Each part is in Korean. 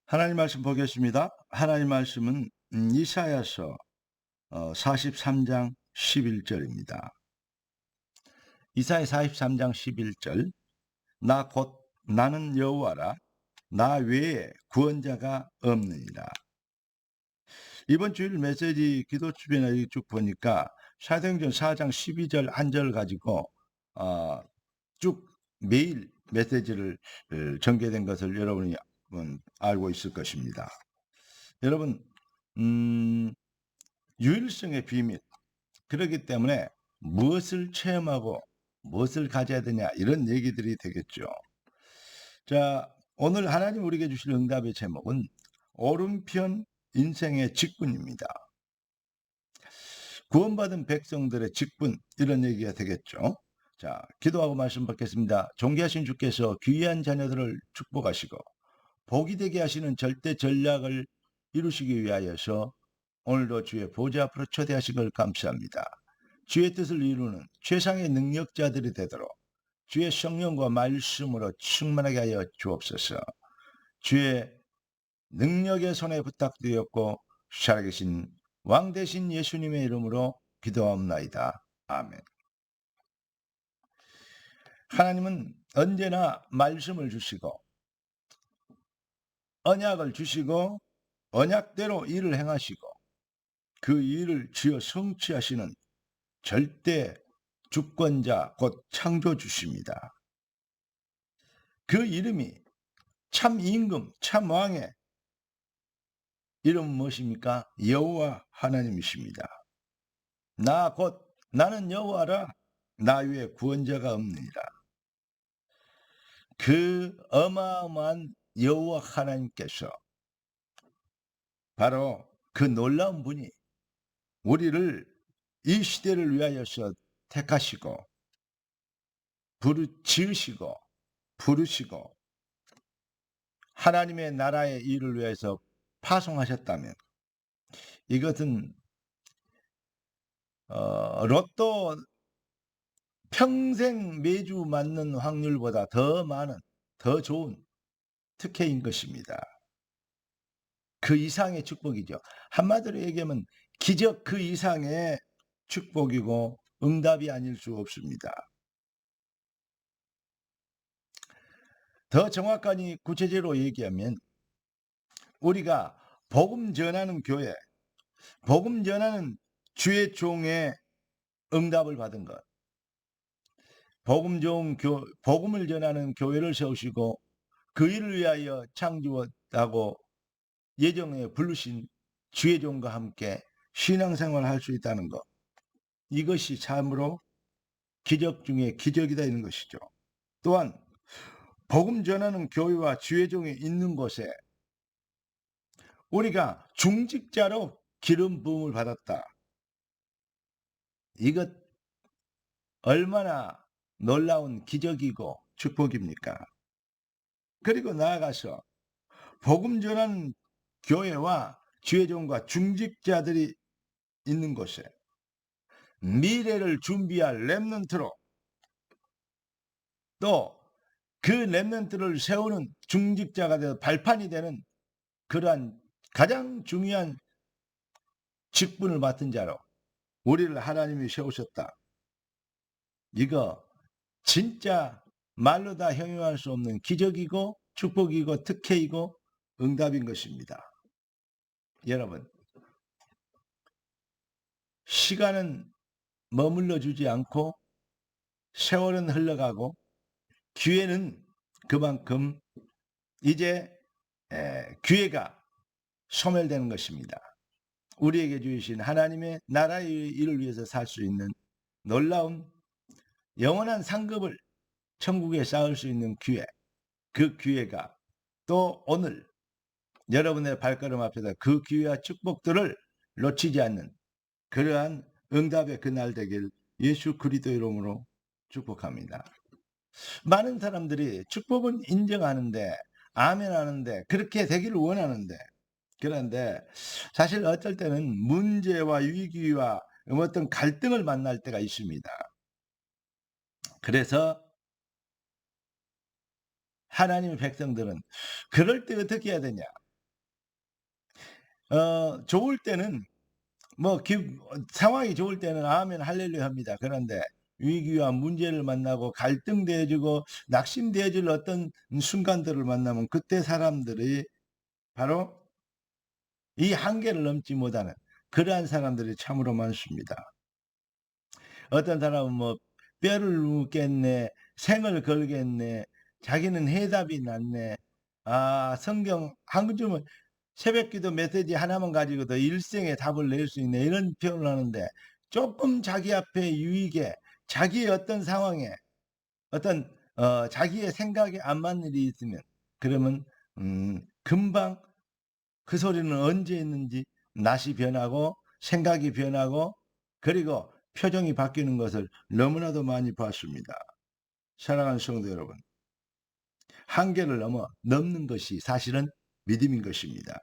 하나님 말씀 보겠습니다. 하나님 말씀은 이사야서 43장 11절입니다. 이사야 43장 11절. 나 곧 나는 여호와라. 나 외에 구원자가 없느니라. 이번 주일 메시지 기도 주변에 쭉 보니까 사도행전 4장 12절 한 절 가지고 쭉 매일 메시지를 전개된 것을 여러분이 알고 있을 것입니다. 여러분, 유일성의 비밀. 그렇기 때문에 무엇을 체험하고 무엇을 가져야 되냐, 이런 얘기들이 되겠죠. 자, 오늘 하나님 우리에게 주실 응답의 제목은 오른편 인생의 직분입니다. 구원받은 백성들의 직분, 이런 얘기가 되겠죠. 자, 기도하고 말씀 받겠습니다. 존귀하신 주께서 귀한 자녀들을 축복하시고 복이 되게 하시는 절대 전략을 이루시기 위하여서 오늘도 주의 보좌 앞으로 초대하신 걸 감사합니다. 주의 뜻을 이루는 최상의 능력자들이 되도록 주의 성령과 말씀으로 충만하게 하여 주옵소서. 주의 능력의 손에 부탁드렸고 살아계신 왕 되신 예수님의 이름으로 기도하옵나이다. 아멘. 하나님은 언제나 말씀을 주시고 언약을 주시고 언약대로 일을 행하시고 그 일을 지어 성취하시는 절대 주권자 곧 창조주십니다. 그 이름이 참 임금, 참 왕의 이름은 무엇입니까? 여호와 하나님이십니다. 나는 여호와라. 나 외에 구원자가 없느니라. 그 어마어마한 여호와 하나님께서 바로 그 놀라운 분이 우리를 이 시대를 위하여서 택하시고 지으시고 부르시고 하나님의 나라의 일을 위해서 파송하셨다면 이것은 로또 평생 매주 맞는 확률보다 더 많은, 더 좋은 특혜인 것입니다. 그 이상의 축복이죠. 한마디로 얘기하면 기적 그 이상의 축복이고 응답이 아닐 수 없습니다. 더 정확하니 구체적으로 얘기하면 우리가 복음 전하는 교회, 복음 전하는 주의 종의 응답을 받은 것, 복음을 전하는 교회를 세우시고 그 일을 위하여 창조하고 예정에 부르신 주의 종과 함께 신앙생활을 할 수 있다는 것, 이것이 참으로 기적 중에 기적이다 이런 것이죠. 또한 복음 전하는 교회와 주의 종이 있는 곳에 우리가 중직자로 기름 부음을 받았다. 이것 얼마나 놀라운 기적이고 축복입니까? 그리고 나아가서 복음 전하는 교회와 주의 종과 중직자들이 있는 곳에 미래를 준비할 렘넌트로 또 그 렘넌트를 세우는 중직자가 되어 발판이 되는 그러한 가장 중요한 직분을 맡은 자로 우리를 하나님이 세우셨다. 이거 진짜 말로 다 형용할 수 없는 기적이고 축복이고 특혜이고 응답인 것입니다. 여러분, 시간은 머물러 주지 않고 세월은 흘러가고 기회는 그만큼 이제 기회가 소멸되는 것입니다. 우리에게 주신 하나님의 나라의 일을 위해서 살 수 있는 놀라운 영원한 상급을 천국에 쌓을 수 있는 기회, 그 기회가 또 오늘 여러분의 발걸음 앞에서 그 기회와 축복들을 놓치지 않는 그러한 응답의 그날 되길 예수 그리스도 이름으로 축복합니다. 많은 사람들이 축복은 인정하는데 아멘하는데 그렇게 되기를 원하는데, 그런데 사실 어떨 때는 문제와 위기와 어떤 갈등을 만날 때가 있습니다. 그래서 하나님의 백성들은 그럴 때 어떻게 해야 되냐? 좋을 때는 뭐 상황이 좋을 때는 아멘 할렐루야 합니다. 그런데 위기와 문제를 만나고 갈등되어지고 낙심되어질 어떤 순간들을 만나면 그때 사람들이 바로 이 한계를 넘지 못하는 그러한 사람들이 참으로 많습니다. 어떤 사람은 뭐 뼈를 묻겠네, 생을 걸겠네, 자기는 해답이 났네. 성경 한 주면 새벽기도 메시지 하나만 가지고도 일생의 답을 낼 수 있네. 이런 표현을 하는데 조금 자기 앞에 유익에 자기의 어떤 상황에 어떤 자기의 생각에 안 맞는 일이 있으면 그러면 금방 그 소리는 언제 있는지 낯이 변하고 생각이 변하고 그리고 표정이 바뀌는 것을 너무나도 많이 봤습니다. 사랑하는 성도 여러분, 한계를 넘는 것이 사실은 믿음인 것입니다.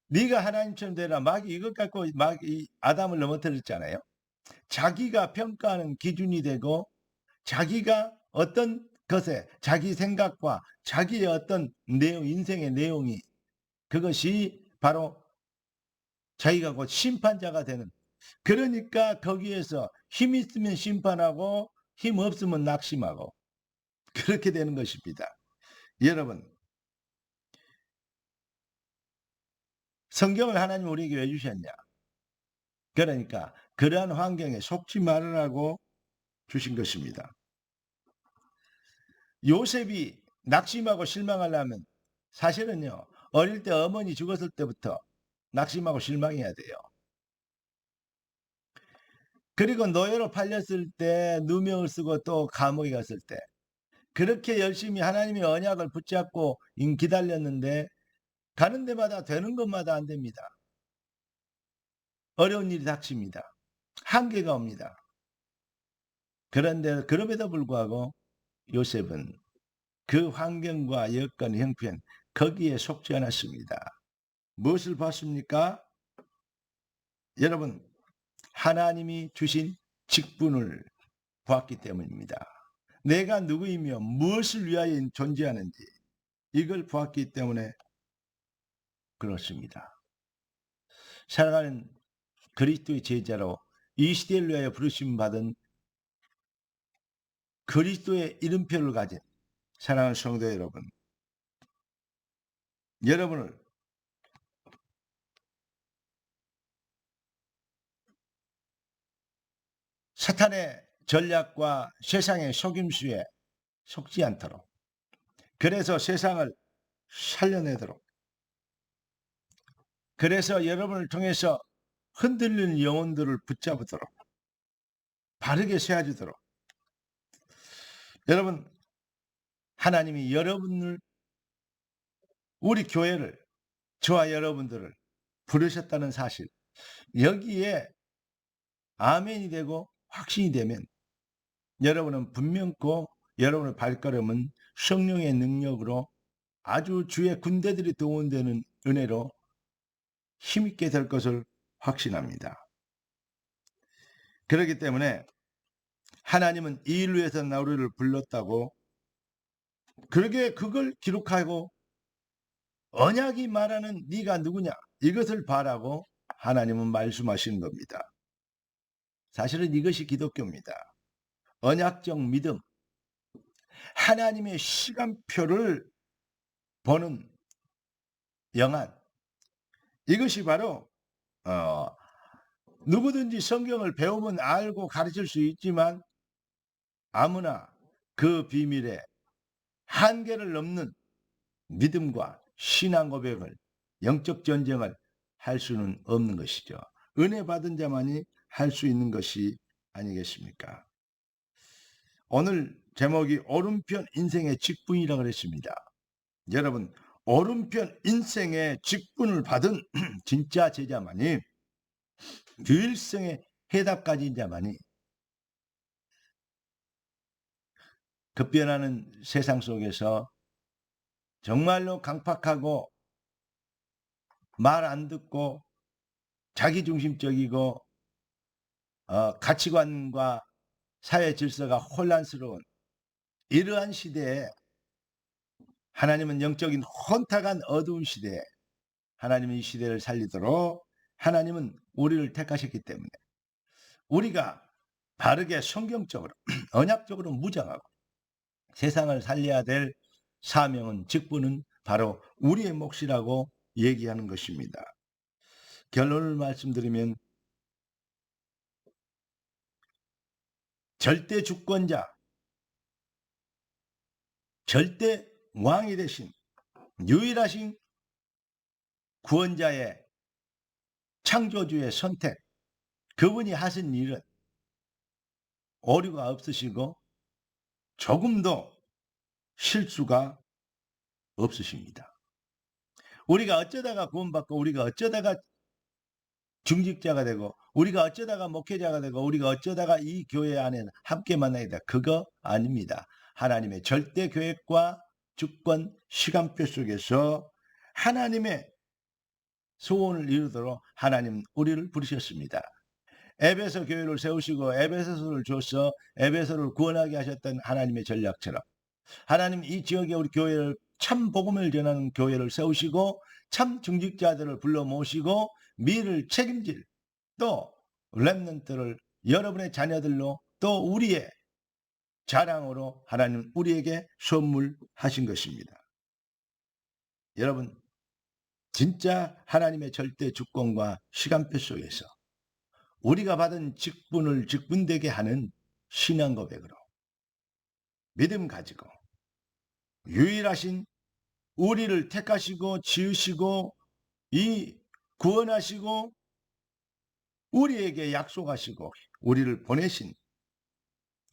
네가 하나님처럼 되라. 마귀 이것 갖고 마귀 아담을 넘어뜨렸잖아요. 자기가 평가하는 기준이 되고 자기가 어떤 것에 자기 생각과 자기의 어떤 내용, 인생의 내용이 그것이 바로 자기가 곧 심판자가 되는 그러니까 거기에서 힘 있으면 심판하고 힘 없으면 낙심하고 그렇게 되는 것입니다. 여러분 성경을 하나님 우리에게 왜 주셨냐? 그러니까 그러한 환경에 속지 말으라고 주신 것입니다. 요셉이 낙심하고 실망하려면 사실은요 어릴 때 어머니 죽었을 때부터 낙심하고 실망해야 돼요. 그리고 노예로 팔렸을 때 누명을 쓰고 또 감옥에 갔을 때 그렇게 열심히 하나님의 언약을 붙잡고 기다렸는데 가는 데마다 되는 것마다 안 됩니다. 어려운 일이 닥칩니다. 한계가 옵니다. 그런데 그럼에도 불구하고 요셉은 그 환경과 여건, 형편 거기에 속지 않았습니다. 무엇을 봤습니까? 여러분 하나님이 주신 직분을 보았기 때문입니다. 내가 누구이며 무엇을 위하여 존재하는지 이걸 보았기 때문에 그렇습니다. 사랑하는 그리스도의 제자로 이 시대를 위하여 부르심 받은 그리스도의 이름표를 가진 사랑하는 성도 여러분, 여러분을 사탄의 전략과 세상의 속임수에 속지 않도록 그래서 세상을 살려내도록 그래서 여러분을 통해서 흔들리는 영혼들을 붙잡도록 바르게 세워주도록 여러분 하나님이 여러분을 우리 교회를 저와 여러분들을 부르셨다는 사실 여기에 아멘이 되고 확신이 되면 여러분은 분명코 여러분의 발걸음은 성령의 능력으로 아주 주의 군대들이 동원되는 은혜로 힘있게 될 것을 확신합니다. 그렇기 때문에 하나님은 이 일을 위해서 우리를 불렀다고 그러게 그걸 기록하고 언약이 말하는 네가 누구냐 이것을 바라고 하나님은 말씀하시는 겁니다. 사실은 이것이 기독교입니다. 언약적 믿음, 하나님의 시간표를 보는 영안 이것이 바로 누구든지 성경을 배우면 알고 가르칠 수 있지만 아무나 그 비밀에 한계를 넘는 믿음과 신앙 고백을 영적 전쟁을 할 수는 없는 것이죠. 은혜 받은 자만이 할 수 있는 것이 아니겠습니까? 오늘 제목이 오른편 인생의 직분이라고 그랬습니다. 여러분 오른편 인생의 직분을 받은 진짜 제자만이 유일성의 해답 가진 자만이 급변하는 세상 속에서 정말로 강팍하고 말 안 듣고 자기중심적이고 가치관과 사회 질서가 혼란스러운 이러한 시대에 하나님은 영적인 혼탁한 어두운 시대에 하나님은 이 시대를 살리도록 하나님은 우리를 택하셨기 때문에 우리가 바르게 성경적으로 언약적으로 무장하고 세상을 살려야 될 사명은 직분은 바로 우리의 몫이라고 얘기하는 것입니다. 결론을 말씀드리면 절대 주권자, 절대 왕이 되신 유일하신 구원자의 창조주의 선택, 그분이 하신 일은 오류가 없으시고 조금도 실수가 없으십니다. 우리가 어쩌다가 구원받고 우리가 어쩌다가 중직자가 되고 우리가 어쩌다가 목회자가 되고 우리가 어쩌다가 이 교회 안에 함께 만나게 돼, 그거 아닙니다. 하나님의 절대 계획과 주권 시간표 속에서 하나님의 소원을 이루도록 하나님 우리를 부르셨습니다. 에베소 교회를 세우시고 에베소서를 줘서 에베소를 구원하게 하셨던 하나님의 전략처럼 하나님 이 지역에 우리 교회를 참 복음을 전하는 교회를 세우시고 참 중직자들을 불러 모시고 미를 책임질 또 렘넌트를 여러분의 자녀들로 또 우리의 자랑으로 하나님 우리에게 선물하신 것입니다. 여러분, 진짜 하나님의 절대 주권과 시간표 속에서 우리가 받은 직분을 직분되게 하는 신앙 고백으로 믿음 가지고 유일하신 우리를 택하시고 지으시고 이 구원하시고 우리에게 약속하시고 우리를 보내신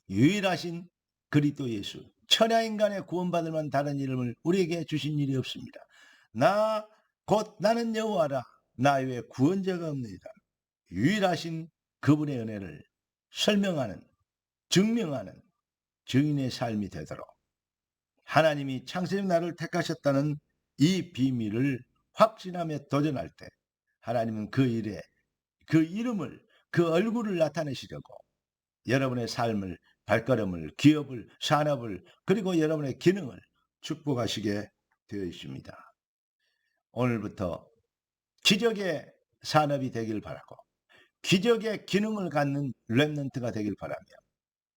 유일하신 그리스도 예수, 천하인간의 구원받을 만한 다른 이름을 우리에게 주신 일이 없습니다. 나는 여호와라, 나 외에 구원자가 없느니라. 유일하신 그분의 은혜를 설명하는, 증명하는 증인의 삶이 되도록 하나님이 창세의 나를 택하셨다는 이 비밀을 확신하며 도전할 때 하나님은 그 일에 그 이름을, 그 얼굴을 나타내시려고 여러분의 삶을, 발걸음을, 기업을, 산업을, 그리고 여러분의 기능을 축복하시게 되어 있습니다. 오늘부터 기적의 산업이 되길 바라고 기적의 기능을 갖는 렘넌트가 되길 바라며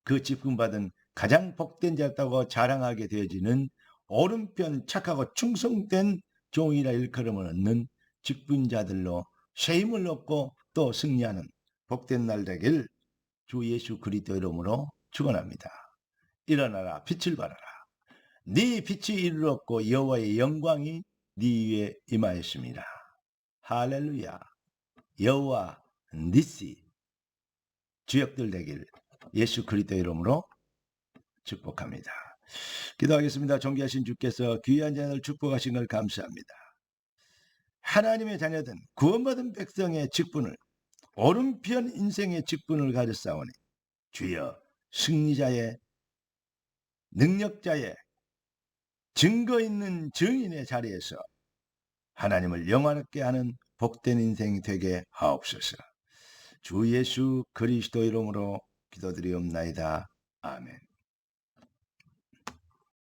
그 직분받은 가장 복된 자였다고 자랑하게 되어지는 오른편 착하고 충성된 종이라 일컬음을 얻는 직분자들로 새 힘을 얻고 또 승리하는 복된 날 되길 주 예수 그리스도 이름으로 축원합니다. 일어나라, 빛을 발하라. 네 빛이 이르렀고 여호와의 영광이 네 위에 임하였습니다. 할렐루야. 여호와 니시 주역들 되길 예수 그리스도 이름으로 축복합니다. 기도하겠습니다. 존귀하신 주께서 귀한 자녀를 축복하신 걸 감사합니다. 하나님의 자녀든 구원받은 백성의 직분을 오른편 인생의 직분을 가졌사오니 주여 승리자의 능력자의 증거 있는 증인의 자리에서 하나님을 영화롭게 하는 복된 인생이 되게 하옵소서. 주 예수 그리스도 이름으로 기도드리옵나이다. 아멘.